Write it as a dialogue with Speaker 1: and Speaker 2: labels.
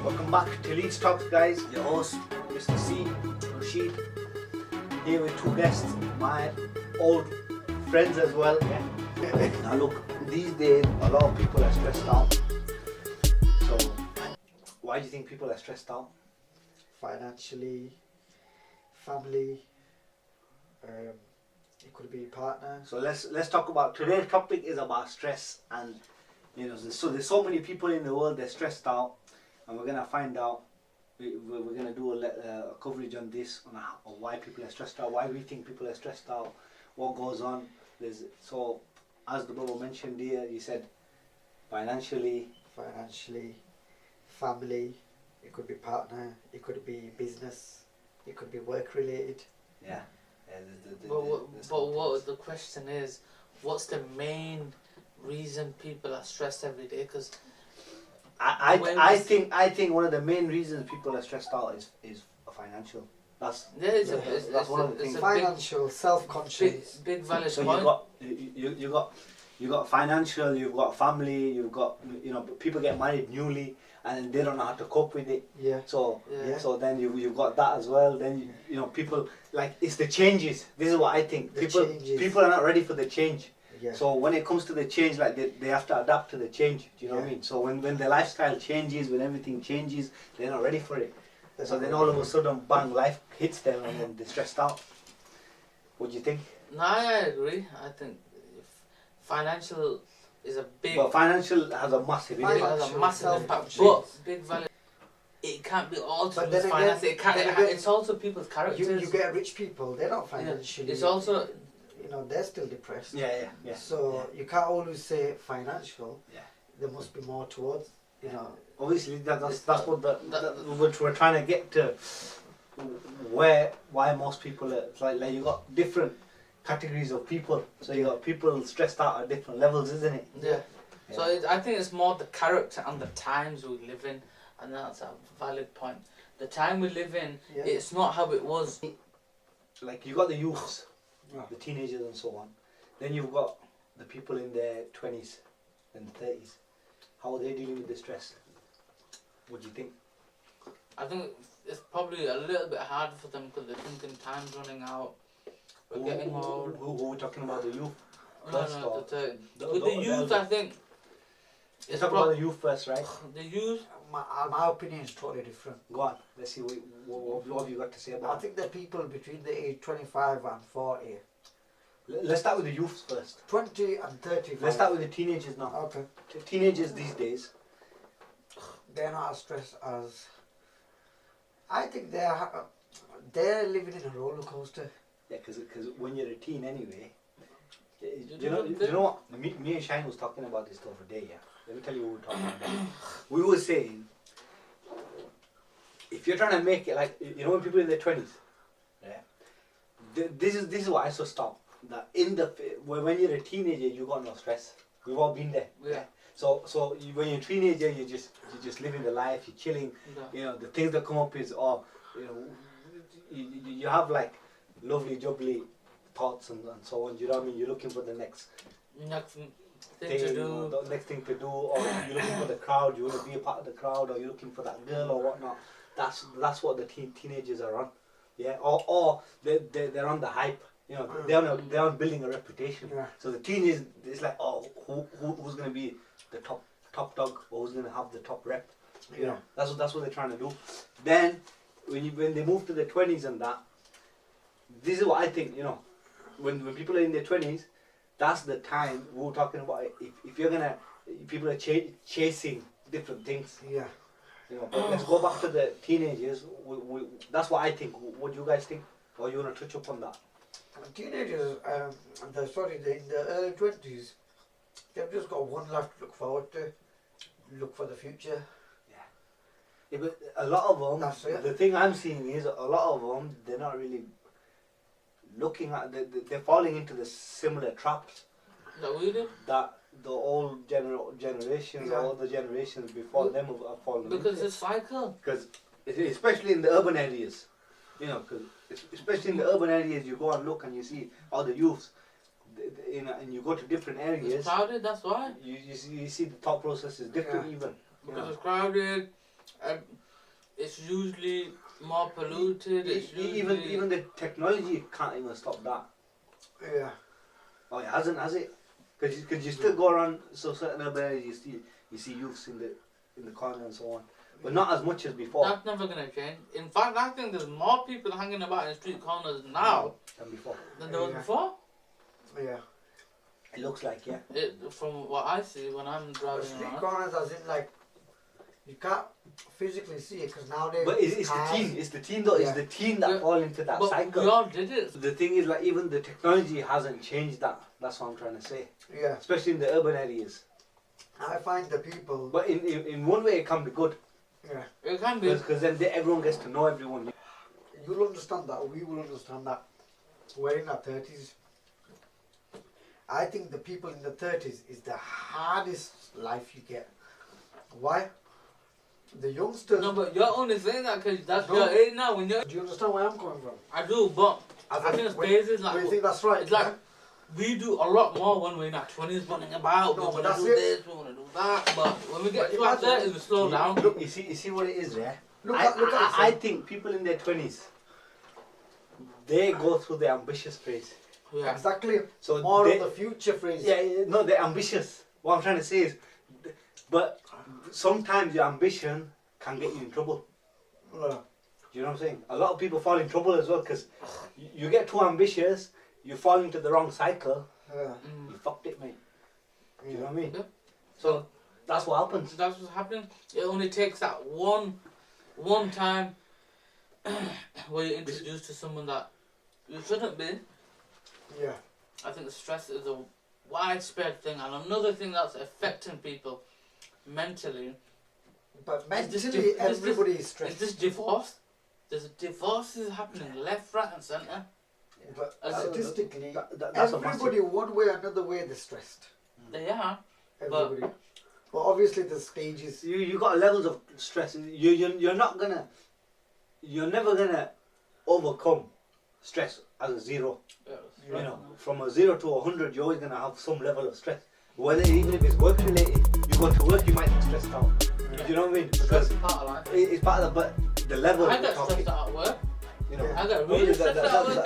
Speaker 1: Welcome back to Leeds Talks, guys. Your host, Mr. C, Rashid, here with two guests, my old friends as well. Now look, these days a lot of people are stressed out. So, why do you think people are stressed out?
Speaker 2: Financially, family, it could be partner.
Speaker 1: So let's talk about today's topic is about stress, and there's so many people in the world they're stressed out, and we're gonna find out. We're gonna do a coverage on this on why people are stressed out, why we think people are stressed out, what goes on. So as the brother mentioned here, you said financially,
Speaker 2: family, it could be partner, it could be business, it could be work related.
Speaker 1: yeah.
Speaker 3: But what the question is, what's the main reason people are stressed every day? Because
Speaker 1: I think one of the main reasons people are stressed out is financial. That's one of the things.
Speaker 2: Financial, self-conscious.
Speaker 3: Big valid
Speaker 1: So
Speaker 3: point.
Speaker 1: you got financial, you've got family, you've got people get married newly and they don't know how to cope with it.
Speaker 2: Yeah.
Speaker 1: So then you've got that as well. Then people, like, it's the changes. This is what I think. People are not ready for the change.
Speaker 2: Yeah.
Speaker 1: So when it comes to the change, like they have to adapt to the change. Do you know what I mean? So when their lifestyle changes, when everything changes, they're not ready for it. So then all of a sudden, bang, life hits them and then they're stressed out. What do you think?
Speaker 3: No, I agree. I think financial is a big.
Speaker 1: Well, financial has a massive impact.
Speaker 3: It has a massive impact,
Speaker 2: self-conscious.
Speaker 3: but big valid. It can't be all to
Speaker 2: But
Speaker 3: do with
Speaker 2: then
Speaker 3: finance.
Speaker 2: again-
Speaker 3: It's also people's characters.
Speaker 2: You get rich people, they're not financially.
Speaker 3: It's also
Speaker 2: they're still depressed.
Speaker 1: Yeah.
Speaker 2: So you can't always say financial.
Speaker 1: Yeah.
Speaker 2: There must be more towards.
Speaker 1: Obviously, that's what we're trying to get to. Why most people are, it's like you got different categories of people. So you got people stressed out at different levels, isn't it?
Speaker 3: yeah. So I think it's more the character and the times we live in, and that's a valid point. The time we live in,
Speaker 2: Yeah.
Speaker 3: it's not how it was.
Speaker 1: Like you got the youths,
Speaker 2: Yeah.
Speaker 1: the teenagers and so on. Then you've got the people in their 20s and 30s. How are they dealing with the stress? What do you think?
Speaker 3: I think it's probably a little bit hard for them because they're thinking time's running out. We're getting old.
Speaker 1: Who are we talking about, the youth?
Speaker 3: No,
Speaker 1: First
Speaker 3: no,
Speaker 1: or-
Speaker 3: with the youth, I think
Speaker 1: Let's talk about the youth first, right?
Speaker 3: the youth.
Speaker 2: My opinion is totally different.
Speaker 1: Go on, let's see what have you got to say
Speaker 2: I
Speaker 1: about it.
Speaker 2: think that people between the age 25 and 40,
Speaker 1: Let's start with the youths first.
Speaker 2: 20 and 35.
Speaker 1: Let's start with the teenagers now.
Speaker 2: Okay.
Speaker 1: Teenagers these days,
Speaker 2: They're not as stressed as. I think they're living in a roller coaster.
Speaker 1: yeah, because when you're a teen anyway, do
Speaker 3: You
Speaker 1: you know what? Me and Shine was talking about this the other day, yeah. Let me tell you what we were talking about. We were saying, if you're trying to make it, like, when people in their 20s, yeah, this is what I saw stop. That when you're a teenager, you got no stress. We've all been there.
Speaker 3: Yeah.
Speaker 1: So when you're a teenager, you're just living the life. You're chilling.
Speaker 3: Yeah.
Speaker 1: The things that come up is you have like lovely jubbly thoughts and so on. You know what I mean? You're looking for the next
Speaker 3: Next thing
Speaker 1: thing,
Speaker 3: to do.
Speaker 1: the next thing to do, or you're looking for the crowd. You want to be a part of the crowd, or you're looking for that girl or whatnot. That's what the teenagers are on. Yeah. Or they're on the hype. They're on building a reputation.
Speaker 2: Yeah.
Speaker 1: So the teenagers, it's like, who's going to be the top dog, or who's going to have the top rep? That's what they're trying to do. Then when they move to the 20s and that, this is what I think. When people are in their 20s, that's the time we were talking about. If you're people are chasing different things.
Speaker 2: Yeah.
Speaker 1: But let's go back to the teenagers. That's what I think. What do you guys think? Or you want to touch up on that?
Speaker 2: Teenagers, in the early 20s, they've just got one life to look forward to, look for the future.
Speaker 1: Yeah, but a lot of them,
Speaker 2: That's it.
Speaker 1: the thing I'm seeing is a lot of them, they're not really looking at, they're falling into the similar traps
Speaker 3: That we did.
Speaker 1: that the old generations,
Speaker 2: Yeah.
Speaker 1: or all the generations before them have fallen
Speaker 3: Because
Speaker 1: into.
Speaker 3: it's cycle.
Speaker 1: Because especially in the urban areas, because especially in the urban areas, you go and look and you see all the youths, and you go to different areas,
Speaker 3: It's crowded, that's why.
Speaker 1: you see the thought process is different.
Speaker 2: Yeah.
Speaker 1: Even
Speaker 3: Because it's crowded, It's usually more polluted. It's usually
Speaker 1: Even the technology can't even stop that.
Speaker 2: Yeah.
Speaker 1: Oh, it hasn't, has it? Because you still go around certain urban areas, you see youths in the corner and so on, but not as much as before.
Speaker 3: That's never gonna change. In fact, I think there's more people hanging about in street corners now
Speaker 1: Than before.
Speaker 3: than there was
Speaker 2: Yeah.
Speaker 3: before.
Speaker 2: Yeah.
Speaker 1: It looks like, yeah.
Speaker 3: From what I see when I'm
Speaker 2: But
Speaker 3: driving
Speaker 2: street
Speaker 3: around.
Speaker 2: corners, as in like, you can't physically see it because nowadays.
Speaker 1: But it's the
Speaker 2: cars-
Speaker 1: teen. It's the teen though. It's
Speaker 2: Yeah.
Speaker 1: the teen that
Speaker 3: Yeah.
Speaker 1: fall into that
Speaker 3: But
Speaker 1: cycle.
Speaker 3: we all did it.
Speaker 1: The thing is, like, even the technology hasn't changed that. That's what I'm trying to say.
Speaker 2: Yeah.
Speaker 1: Especially in the urban areas.
Speaker 2: I find the people.
Speaker 1: But in one way, it can be good
Speaker 2: Yeah.
Speaker 3: It can be.
Speaker 1: because then everyone gets to know everyone.
Speaker 2: You'll understand that. We will understand that. We're in our 30s. I think the people in the 30s is the hardest life you get. Why? The youngsters.
Speaker 3: No, but you're only saying that because that's
Speaker 2: No.
Speaker 3: your age now. When you're,
Speaker 2: Do you understand where I'm coming from?
Speaker 3: I do, but I think it's phases.
Speaker 2: Do
Speaker 3: Like
Speaker 2: you think that's right?
Speaker 3: it's like we do a lot more when we're in our 20s, running about.
Speaker 2: No,
Speaker 3: we
Speaker 2: but
Speaker 3: want to
Speaker 2: that's
Speaker 3: do
Speaker 2: it.
Speaker 3: this, we want to do that. But when we get
Speaker 2: But
Speaker 3: to our
Speaker 2: imagine-
Speaker 3: 30s, we slow down.
Speaker 1: Look, you see what it is, yeah.
Speaker 2: Look at it.
Speaker 1: I think people in their 20s, they go through the ambitious phase.
Speaker 3: Yeah.
Speaker 2: Exactly.
Speaker 1: So
Speaker 2: More
Speaker 1: they,
Speaker 2: of the future phrase.
Speaker 1: yeah, no, they're ambitious. What I'm trying to say is, but sometimes your ambition can get you in trouble.
Speaker 2: Yeah.
Speaker 1: Do you know what I'm saying? A lot of people fall in trouble as well because you get too ambitious, you fall into the wrong cycle,
Speaker 2: Yeah.
Speaker 1: you fucked it, mate. Do you know
Speaker 2: Yeah.
Speaker 1: what I mean?
Speaker 3: Yeah.
Speaker 1: So that's what happens.
Speaker 3: That's what's happening. It only takes that one time where you're introduced to someone that you shouldn't be.
Speaker 2: Yeah.
Speaker 3: I think the stress is a widespread thing, and another thing that's affecting people mentally
Speaker 2: But
Speaker 3: Is this
Speaker 2: mentally,
Speaker 3: diff- is this-
Speaker 2: everybody is
Speaker 3: is
Speaker 2: stressed.
Speaker 3: this divorce. There's divorces happening left, right, and centre.
Speaker 2: But
Speaker 3: As-
Speaker 2: statistically,
Speaker 1: That's a massive.
Speaker 2: everybody, one way or another way, they're stressed.
Speaker 3: They are.
Speaker 2: Everybody. But obviously, the stages.
Speaker 1: You got levels of stress. You're never gonna overcome stress as a zero. You know, from a 0 to 100, you're always gonna have some level of stress. Whether even if it's work related, you go to work, you might be stressed out. Do you know what I mean?
Speaker 3: Stress
Speaker 1: Because
Speaker 3: is part of life.
Speaker 1: it's part of the, but the level
Speaker 3: I
Speaker 1: we're
Speaker 3: get
Speaker 1: talking,
Speaker 3: stressed out at work.
Speaker 1: you know.
Speaker 3: I get
Speaker 1: Obviously
Speaker 3: really stressed out at work.